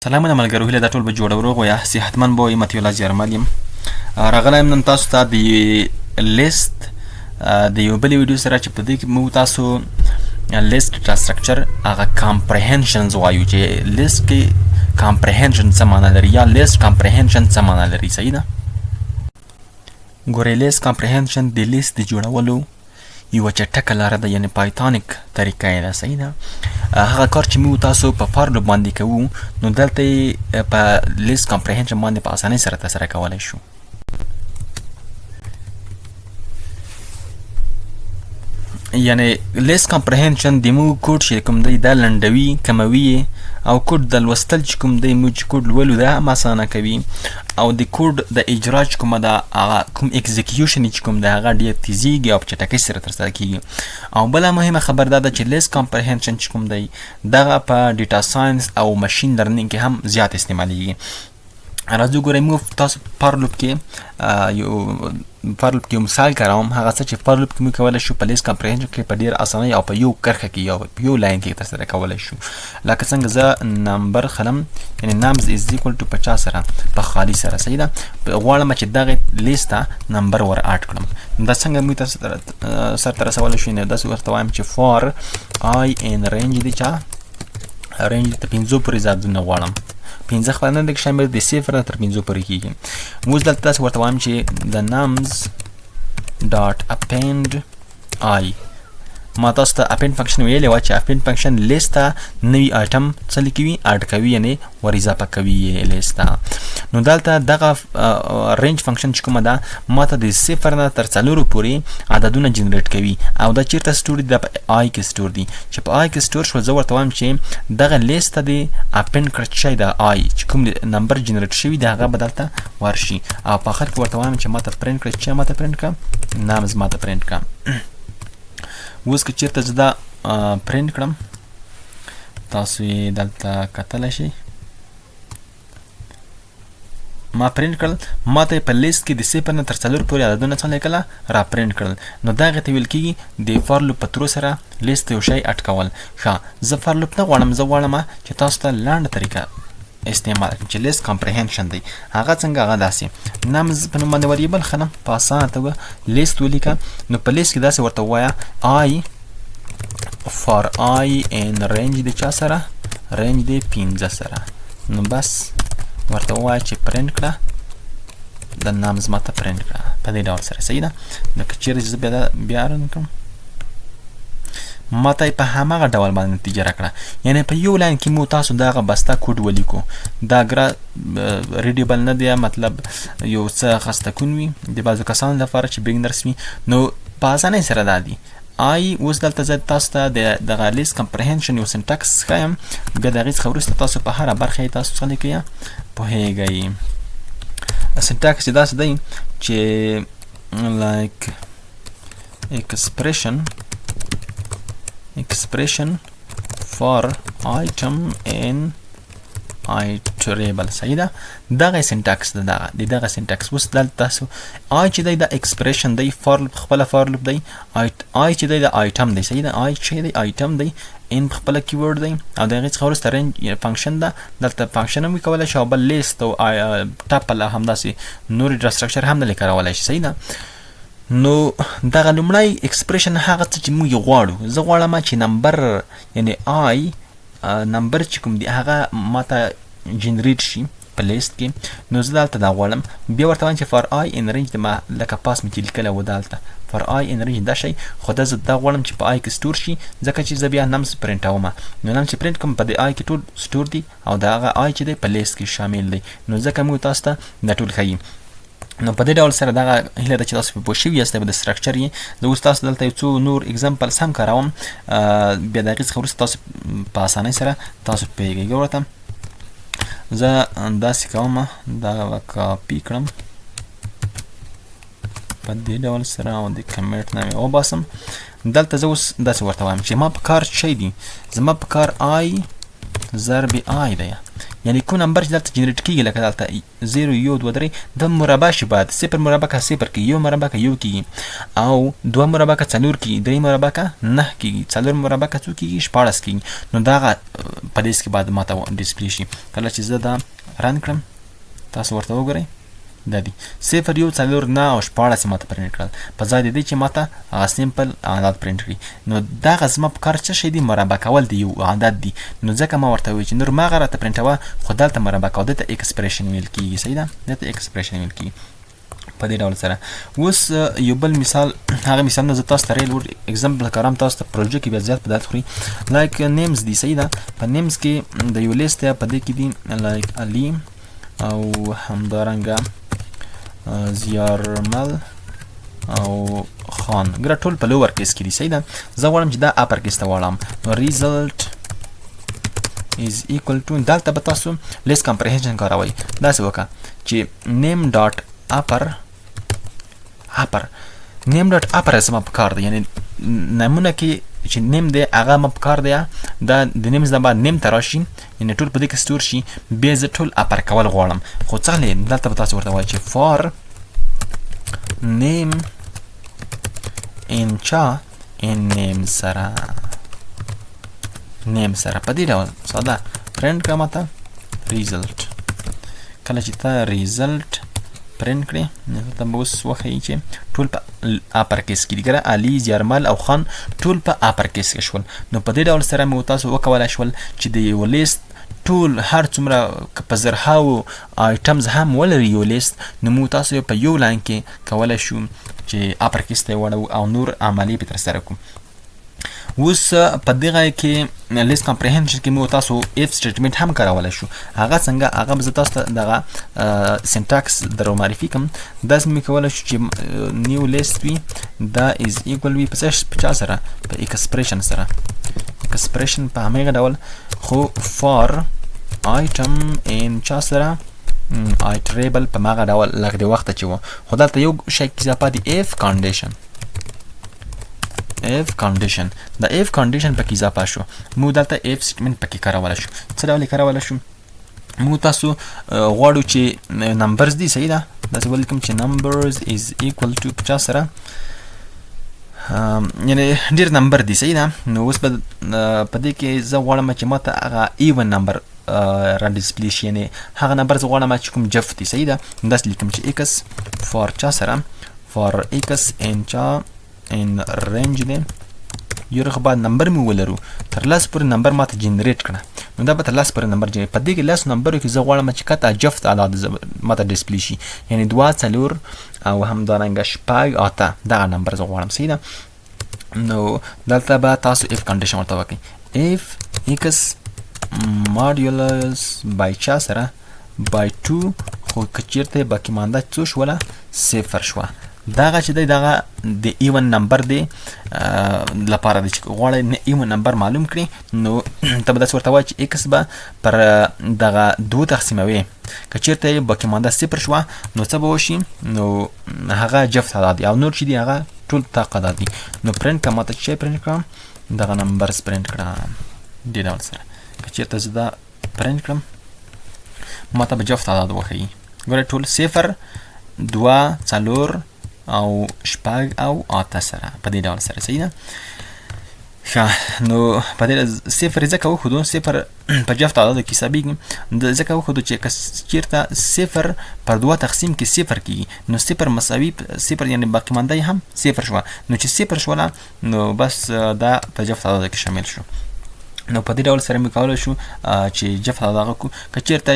سلامونه ملګرو، هیله ده ټول به جوړه وروغ یا صحتمند به وئ. متي الله جرمل یم. راغلی یم نن تاسو ته د لیست د یو بلې ویډیو سره چې په دې کې موږ تاسو لیست ډاټا سټرکچر هغه کامپریهنشنز وایو چې لیست کې کامپریهنشن څه معنا لري یا لیست کامپریهنشن څه معنا لري. صحیح ده؟ ګورئ، لیست کامپریهنشن د لیست د جوړولو یوه چټکه لاره ده، یعنې پایتانیک طریقه یې ده. صحیح ده؟ هغه کار چې موږ تاسو په فارلو باندې کوو نو دلته یې په لیست کامپریهنشن باندې په اسانۍ سره ترسره کولی شو. یعنې لیست کامپریهنشن د موږ کوډ چې کوم دی دا لنډوي، کموي او کوډ د لوستل چې کوم دی موږ چې کوډ لولو دا هم اسانه کوي او د کوډ د اجرا چې کومه ده هغه کوم اکزیکیوشن چې کوم دی هغه ډېر تیزیږي او په چټکۍ سره ترسره کیږي. او بله مهمه خبر دا ده چې لیست کامپریهنشن چې کوم دی دغه په ډیټا ساینس او ماشین لرنینګ کې هم زیات استعمالیږي. راځو ګورئ، موږ تاسو فارلوپ کې یو مثال کاروم. هغه څه چې فارلوپ کې موږ کولی شو په لیست کامپریهنشن کې په ډېر اسانۍ او په یو کرښه کې یا په یو لاین کې ترسره کولی شو. لکه څنګه زه نمبر خلم، یعنې نمز از ایکول ټو 50 سره په خالي سره. صحیح ده؟ غواړم چې دغه لیست ته نمبر ور اډ کړم. دا څنګه موږ تاسو سرته رسولی شو؟ نو داسې ورته وایم چې فار آی ان رینج دی چا رینج ته 5 پورې زیاتونه غواړم. 5 خپل نه د شامل د 0 تر 5 پورې کیږي. اوس دلته تاسو ورته وایم چې د نمز ډاټ اپینډ آی. ما تاسو ته اپینډ فنکشن ویلی وه چې اپینډ فنکشن لیست ته نوي آیټم څه لیکوي؟ اډ کوي، یعنې ور اضافه کوي یې لیست ته. نو دلته دغه رینج فنکشن چې کومه ده ما ته د 0 نه تر 4 پورې عددونه جنریټ کوي او دا چیرته سټور دي؟ دا په آی کې سټور دي. چې په آی کې سټور شو زه ورته وایم چې دغه لیست ته د اپینډ کړه شی د آی چې کوم نمبر جنریټ شوي دی هغه به دلته ورشي او په آخر کې ورته وایم چې ما ته پرنټ کړه چې ما ته پرنټ کړه نمز ما ته پرنټ کړه. اوس که چیرته زه دا پرنټ کړم تاسو یې دلته کتلی شئ. ما پرنټ کړل، ما ته په لیست کې د 0 نه تر 4 پورې عددونه څه لیکله را پرنټ کړل. نو دغې ته ویل کېږي د فارلوپ په ترو سره لیست یو شی اټکول. ښه، زه فارلوپ نه غواړم، زه غواړم چې تاسو ته لنډه طریقه استعمال کړم چې لیست کامپریهنشن دی. هغه څنګه؟ هغه داسې نمز په نوم باندې وریبل خلم په اسانه توګه لیست ولیکه. نو په لیست کې داسې ورته ووایه آی فار آی ان رینج د چا سره؟ رینج د 5 سره. نو بس ورته ووایه چې پرنټ کړه د نمز ماته پرنټ کړه په دې ډول سره. صحیح ده؟ لکه چیرې چې زه بیا رن کړم ماته په هماغه ډول باندې نتیجه راکړه. یعنې په یو لاین کې مو تاسو دغه بسته کوډ ولیکو. دا ریډیبل نه دی، مطلب یو څه خسته کون وي د بعضو کسانو لپاره چې بګنرس وي. نو په اسانۍ سره دا دي. آی اوس دلته زه تاسو ته دغه لیست کمپریهنشن یو سنټکس ښیم، بیا د هغې څخه وروسته تاسو په هره برخه یې تاسو څه لیکئ پوهیږئ. سنټکس چې داسې دی چې لایک expression for item in iterable. صحیح ده؟ دغه سنټکس ده، دغه سنټکس. اوس دلته تاسو آی چې دی دا ایکسپریشن دی، فارلوپ خپله فارلوپ دی، آی چې دی دا آیټم دی. صحیح ده؟ آی چې دی آیټم دی، ان خپله کیورډ دی او د هغې څخه وروسته رینج فنکشن ده. دلته فنکشن هم وکولی شي او بل لیست او ټپل همداسې نورې ډاټا سټرکچر هم دلې کارولی شي. صحیح ده؟ نو دغه لومړی ایکسپریشن هغه څه چې موږ یې غواړو. زه غواړم چې نمبر یعنې آی نمبر چې کوم دی هغه ماته جنریټ شي په لیست کې. نو زه دلته دا غواړم. بیا ورته وایم چې فار آی ان رینج د ما لکه پاس مې چې لیکلی و دلته فار آی ان رینج دا شی، خو دا زه دا غواړم چې په آی کې سټور شي ځکه چې زه بیا نمز پرنټوم. نو نمز چې پرنټ کوم په دې آی کې ټول سټور دي او د هغه آی چې دی په لیست کې شامل دی. نو ځکه موږ تاسو ته دا ټول ښیي. نو په دې ډول سره دغه هیله ده چې تاسو پوه شوي یاست د سټرکچر یې. زه اوس تاسو دلته یو څو نور اګزامپلز هم کاروم، بیا د هغې څخه وروسته تاسو په اسانۍ سره تاسو پوهېږئ. ګوره زه داسې کوم، دا به کاپي کړم په دې ډول سره او د کمیټ نه مې وباسم. دلته زه اوس داسې ورته وایم چې ما په کار شی دی، زما په کار آی ضرب آی دی، یعنی کوم نمبر چې دلته جنریټ کیږي لکه دلته 0 1 2 3 د مربع شي بعد 0 مربع کا 0 کې یو مربع کا یو کیږي او 2 مربع کا 4 کیږي 3 مربع کا 9 کیږي 4 مربع کا 2 کیږي 14 کیږي نو دا په دې کې بعد ماته ډسپلی شي کله چې زه دا رن کړم تاسو ورته وګورئ دا دی 0 1 4 9 او 14 ماته پرینټ کړل په ځای د دې چې ماته سیمپل عدد پرینټ کړي نو دا غزما په کار څه شي دی مربع کول دی یو عدد دی نو ځکه ما ورته وی چې نور ما غره ته پرینټوا خو دلته مربع کول ته ایکسپریشن ویل کیږي صحیح ده دته ایکسپریشن ویل کیږي په دې ډول سره اوس یو بل مثال هغه مثال نه تاسو ته ریل اگزامپل کارم تاسو ته پروژه کې بیا زیات په دات خوري لایک نیمز دی صحیح ده په نیمز کې د یو لیست په دې کې دی لایک علي او همدارنګه زیارمل او خان ګره ټول په لوور کیس کې دي صحیح ده زه غواړم چې دا اپر کیس ته واړم نو ریزلټ is equal to دلته به تاسو لیست کمپریهنشن کاروئ داسې وکړه چې name dot upper name dot upper زما په کار دی یعنی نمونه کې چې نیم دی هغه ما په کار دی دا د نیم زما نیم ته راشي یعنی ټول په دې کې ستور شي بیا زه ټول اپر کول غواړم خو څه دلته به تاسو ورته وایئ چې for name in cha in name سره په دې ډول ساده پرینټ کړه ماته ریزلټ کله چې تا ریزلټ پرینټ کړئ نو ته به اوس وښیي چې ټول په اپر کیس کې دي ګره علي زیارمل او خان ټول په اپر کیس کې شول نو په دې ډول سره مو تاسو وکولی شول چې د یو لیست ټول هر څومره په زرهاو آیټمز هم ولري یو لیست نو مو تاسو په یو لاین کې کولی شو چې اپر کیس ته یې واړو او نور عملي پې ترسره کړو اوس په دغه کې لیست کمپریهنشن کې مو تاسو اف سټیټمنټ هم کارولی شو هغه څنګه هغه به زه تاسو ته دغه سینټاکس در معرفي کړم داسې مې کولی شو چې نیو لیست وي دا از ایکول وي په چا سره په ایکسپریشن سره ایکسپریشن په همغه ډول خو فار آیټم ان چا سره آیټریبل په همغه ډول لکه د وخته چې و خو دلته یو شی اضافه دی اف کانډیشن if condition د if condition پکې اضافه شو مو دلته if statement پکې کارولی شو څه ډول کارولی شو مو تاسو غواړو چې نمبرز دي صحیح ده داسې ولیکم چې numbers is equal to 50 سره یعنی ډېر نمبر دي صحیح ده نو اوس په دې کې زه غواړم چې ماته هغه ایون نمبر را ډسپلی شي یعنی هغه نمبر زه غواړم چې کوم جفت دي صحیح ده داسې لیکم چې x for چا سره for x in چا ان رینج دی یو رخ بعد نمبر مې ولرو تر لاس پورې نمبر ماته جنریټ کړه نو دا به تر لاس پورې نمبر جنریټ په دې کې لاس نمبرو کې زه غواړم چې کته جفت عدد ماته ډسپلی شي یعنی 2 4 او همدارنګه 5 8 دغه نمبر زه غواړم صحیح ده نو دلته به تاسو اف کنډیشن ورته وکړئ اف x ماډیولس بای چا سره بای 2 خو که چیرته باقي مانده څو شوله 0 شوه دغه چې دی دغه د ایون نمبر دی لپاره دی چې غواړئ ایون نمبر معلوم کړي نو ته به داسې ورته وایي چې ایکس به پر دغه 2 تقسیموي که چیرته یې باقي مانده 0 شوه نو څه به وشي نو هغه جفت عدد دی او نور چې دی هغه ټول طاق عدد دی نو پرینټ کړه ماته چې پرینټ کړم دغه نمبرز پرینټ کړه دې ډول سره که چیرته زه دا پرینټ کړم ماته به جفت عدد وښیي ګوره ټول 0 2 4 او 6 او 8 سره په دې ډول سره صحیح ده ښه نو په دې 0 ځکه وښودو 0 په جفت عدد کې حسابېږي ځکه وښودو چې که چېرته 0 پر 2 تقسیم کې 0 کېږي نو 0 مساوي 0 یعنې باقي مانده هم 0 شوه نو چې 0 شوله نو بس دا په جفت عدد کې شامل شو نو په دې ډول سره مې کولی شو چې جفت عدد کو که چېرته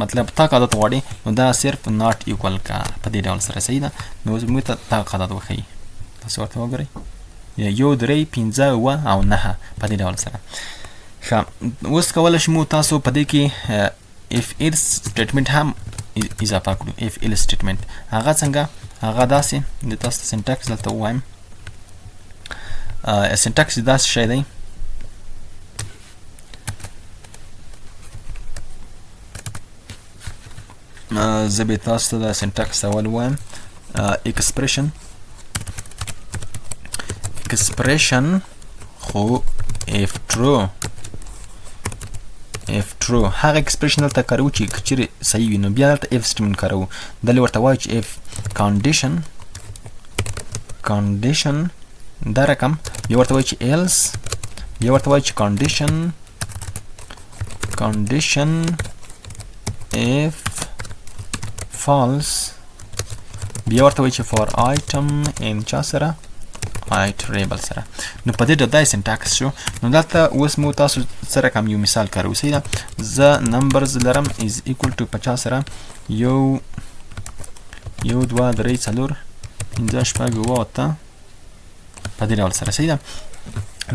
مطلب طاق عدد غواړي نو دا صرف ناٹ ایکول کا په دې ډول سره صحیح ده نو موږ ته طاق عدد وښیي تاسو ورته وګورئ 1 3 5 او 9 په دې ډول سره ښه اوس کولی شو تاسو په دې کې if else statement هم اضافه کړو if else statement هغه څنګه هغه داسې د تاسو سینټاکس دلته ووایم سینټاکس داسې شی دی زه به تاسو ته د سینټاکس اول وایم expression خو if true if true هغه expression دلته کارو چې کچېرې صحیح وي نو بیا دلته if statement کارو دلته ورته وایي چې if condition دا رقم بیا ورته وایي چې else بیا ورته وایي چې condition if false بیا ورته وایي چې for item in چا سره iterable سره نو په دې ډول دا سینټاکس شو نو دلته اوس مو تاسو سره کوم یو مثال کارو صحیح ده زه نمبرز لرم is equal to 50 سره یو 2 3 4 5 6 7 8 په دې ډول سره صحیح ده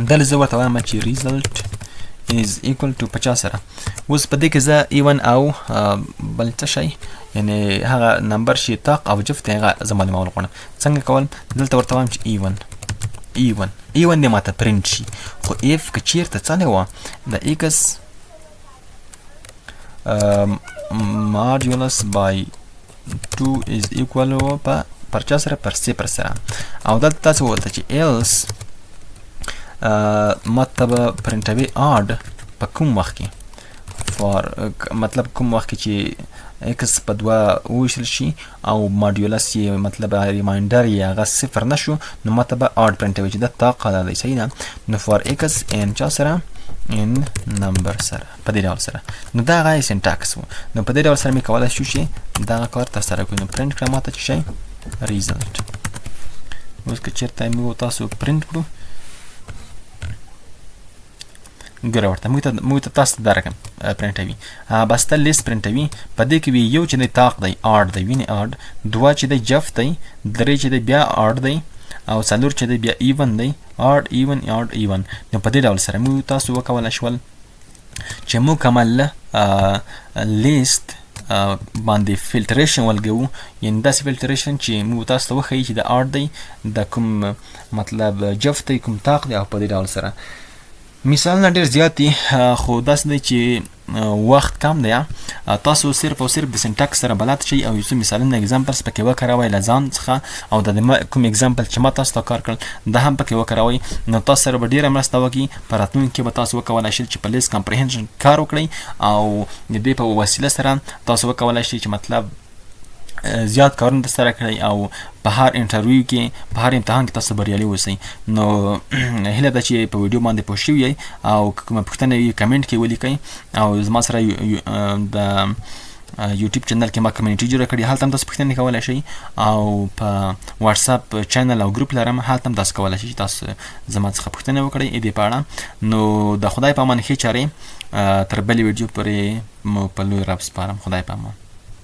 دلته زه ورته وایم چې result is equal to 50 سره اوس په دې کې زه even او بل څه شي یعنی هغه نمبر شي طاق او جفت هغه زه معلومول غواړم څنګه کول دلته ورته وایم چې even دې ماته پرنټ شي خو if که چیرته څه نه وه د x modulus by 2 is equal پر چا سره پر 0 سره او دلته تاسو ورته چې else ماته به پرنټوي odd په کوم وخت کې مطلب کوم وخت کې چې x په 2 وویشل شي او ماډیولس یې مطلب ریمایندر یې هغه 0 نشو نو ماته به odd پرنټوي چې دا طاقه دی صحیح ده نو for x in چا سره in number سره په دې ډول سره نو دا هغه سینټاکس و نو په دې ډول سره مې کولی شو چې دغه کار ترسره کړو نو پرنټ کړه ماته چې شی result اوس که چېرته موږ تاسو پرنټ کړو ګوره ورته موږ ته تاسو دا رقم پرنټوي بس ته لیست پرنټوي په دې کې وي یو چې دی طاق دی آډ دی وینې آډ دوه چې دی جفت دی درې چې دی بیا آډ دی او څلور چې دی بیا ایون دی آډ ایون نو په دې ډول سره موږ تاسو وکولی شول چې موږ کومه لیست باندې فلټریشن ولګوو یعنې داسې فلټریشن چې موږ تاسو ته وښیي چې د آډ دی د کوم مطلب جفت دی کوم طاق دی او په دې ډول سره مثالونه ډېر زیات دي خو داسې دی چې وخت کم دی تاسو صرف او صرف د سینټاکس سره بلد شئ او یو څه مثالونه اګزامپلز پکې وکاروئ له ځان څخه او د کوم اګزامپل چې ما تاسو ته کار کړل دا هم پکې وکاروئ نو تاسو سره به ډېره مرسته وکړي په راتلونکي کې به تاسو وکولی شئ چې په لیست کمپریهنشن کار وکړئ او د دې په وسیله سره تاسو وکولی شئ چې مطلب زیات کارونه ترسره کړئ او په هر انټرویو کې په هر امتحان کې تاسو بریالي اوسئ نو هیله ده چې په ویډیو باندې پوه شوي یئ او کومه پوښتنه وي کمنټ کې ولیکئ او زما سره د یوټیوب چینل کې ما کمیونټي جوړه کړې هلته هم تاسو پوښتنې کولی شئ او په واتساپ چینل او ګروپ لرم هلته هم تاسو کولی شئ چې تاسو زما څخه پوښتنه وکړئ دې په اړه نو د خدای په امان ښې چارې تر بلې ویډیو پورې مو په لوی رب سپارم خدای په امان